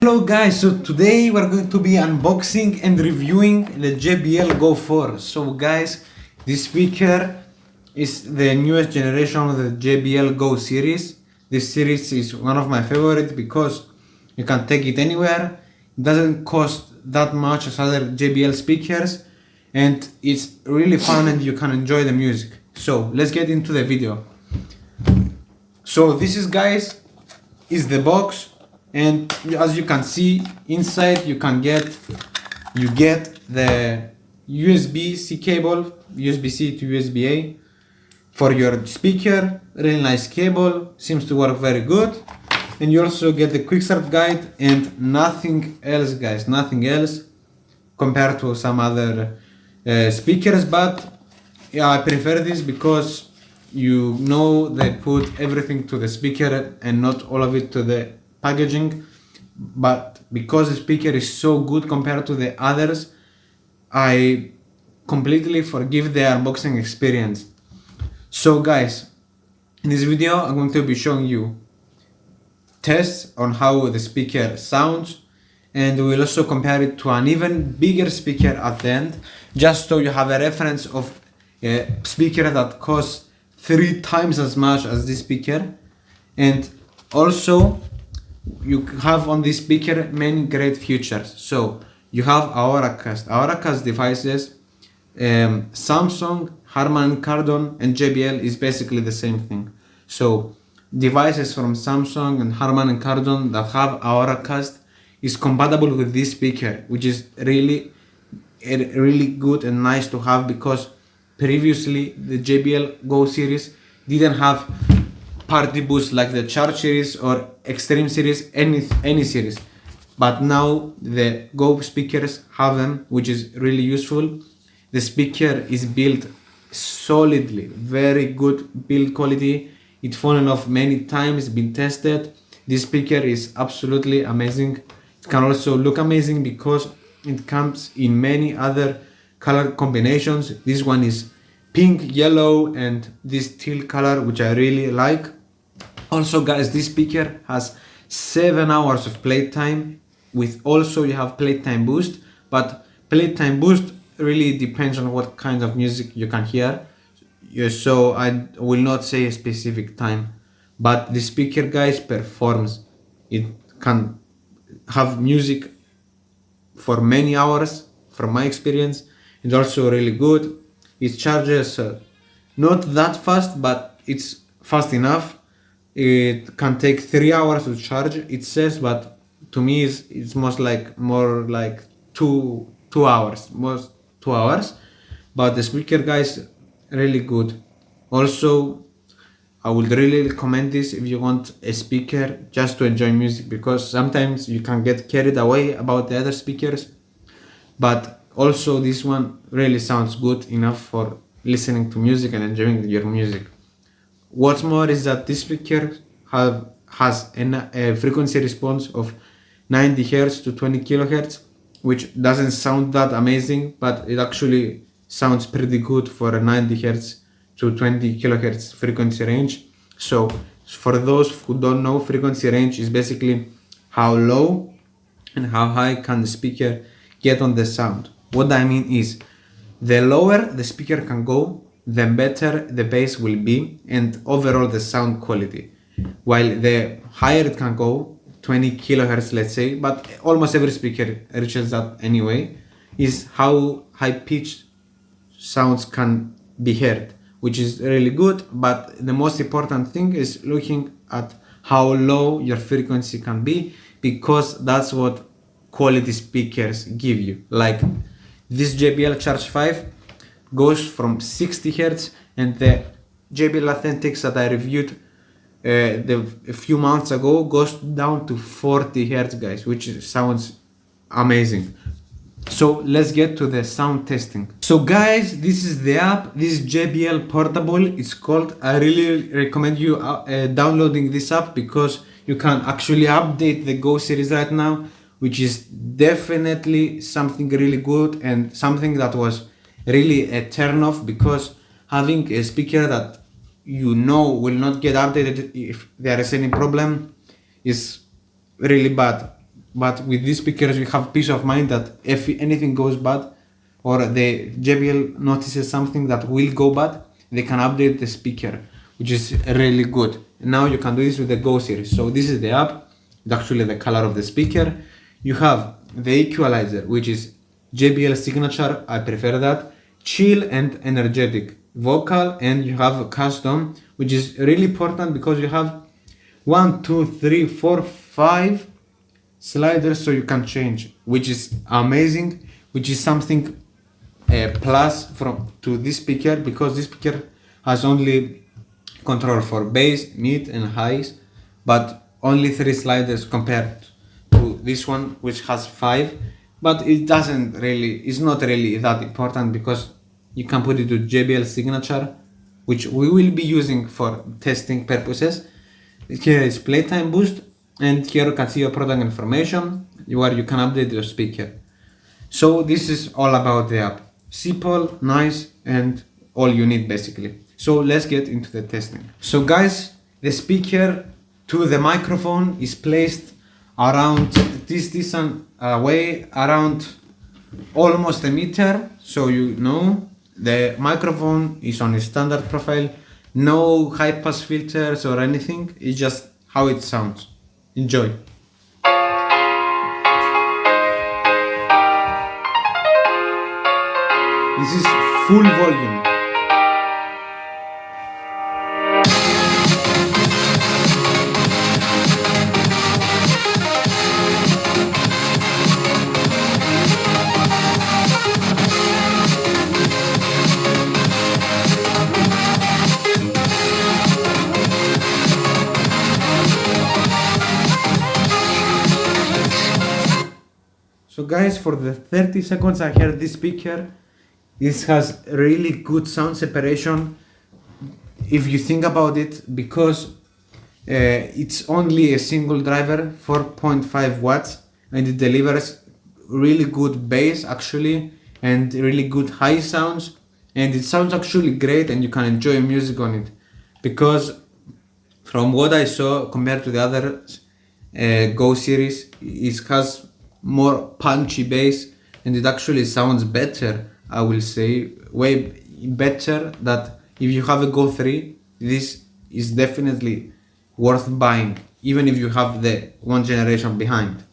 Hello guys, so today we're going to be unboxing and reviewing the JBL GO 4. So guys, this speaker is the newest generation of the JBL GO series. This series is one of my favorites because you can take it anywhere. It doesn't cost that much as other JBL speakers and it's really fun and you can enjoy the music. So let's get into the video. So this is is the box. And as you can see inside you get the USB-C cable, USB-C to USB-A for your speaker. Really nice cable, seems to work very good. And you also get the quick start guide and nothing else guys, nothing else compared to some other speakers, but yeah, I prefer this because you know they put everything to the speaker and not all of it to the packaging. But because the speaker is so good compared to the others, I completely forgive the unboxing experience. So guys, in this video I'm going to be showing you tests on how the speaker sounds, and we will also compare it to an even bigger speaker at the end, just so you have a reference of a speaker that costs 3 times as much as this speaker. And also you have on this speaker many great features. So you have Auracast devices, Samsung, Harman Kardon and JBL is basically the same thing. So devices from Samsung and Harman Kardon that have Auracast is compatible with this speaker, which is really good and nice to have, because previously the JBL GO series didn't have party boost like the Charge series or Extreme series, any series, but now the GO speakers have them, which is really useful. The speaker is built solidly, very good build quality. It's fallen off many times, been tested. This speaker is absolutely amazing. It can also look amazing because it comes in many other color combinations. This one is pink, yellow and this teal color, which I really like. Also guys, this speaker has 7 hours of playtime, with also you have playtime boost, but playtime boost really depends on what kind of music you can hear. So I will not say a specific time, but the speaker guys performs. It can have music for many hours from my experience. It's also really good. It charges not that fast, but it's fast enough. It can take 3 hours to charge, it says, but to me it's more like 2 hours, most 2 hours. But the speaker guys, really good. Also I would really recommend this if you want a speaker just to enjoy music, because sometimes you can get carried away about the other speakers, but also this one really sounds good enough for listening to music and enjoying your music. What's more is that this speaker has a frequency response of 90 Hz to 20 kHz, which doesn't sound that amazing, but it actually sounds pretty good for a 90 Hz to 20 kHz frequency range. So for those who don't know, frequency range is basically how low and how high can the speaker get on the sound. What I mean is, the lower the speaker can go, the better the bass will be and overall the sound quality. While the higher it can go, 20 kHz let's say, but almost every speaker reaches that anyway, is how high pitched sounds can be heard, which is really good. But the most important thing is looking at how low your frequency can be, because that's what quality speakers give you. Like this JBL Charge 5 goes from 60 Hz, and the JBL Authentics that I reviewed a few months ago goes down to 40 Hz guys, which sounds amazing. So let's get to the sound testing. So guys, this is the app. This is JBL Portable, it's called. I really recommend you downloading this app, because you can actually update the GO series right now, which is definitely something really good and something that was really a turn off, because having a speaker that you know will not get updated if there is any problem is really bad. but with these speakers you have peace of mind that if anything goes bad or the JBL notices something that will go bad, they can update the speaker, which is really good. Now you can do this with the Go series. So this is the app. It's actually the color of the speaker. You have the equalizer, which is JBL signature. I prefer that. Chill and energetic. Vocal, and you have custom, which is really important because you have 1, 2, 3, 4, 5 sliders, so you can change, which is amazing, which is something plus from to this speaker, because this speaker has only control for bass, mid and highs, but only 3 sliders compared to this one which has 5. But it's not really that important because you can put it to JBL signature, which we will be using for testing purposes. Here is playtime boost, and here you can see your product information where you can update your speaker. So this is all about the app. Simple, nice, and all you need basically. So let's get into the testing. So guys, the speaker to the microphone is placed around this distance away, around almost a meter, so you know the microphone is on a standard profile, no high pass filters or anything, it's just how it sounds. Enjoy. This is full volume. So guys, for the 30 seconds I heard this speaker, this has really good sound separation if you think about it, because it's only a single driver, 4.5 watts, and it delivers really good bass actually and really good high sounds, and it sounds actually great and you can enjoy music on it, because from what I saw compared to the other Go series, it has more punchy bass and it actually sounds better, I will say, way better. That if you have a Go 3, this is definitely worth buying, even if you have the one generation behind.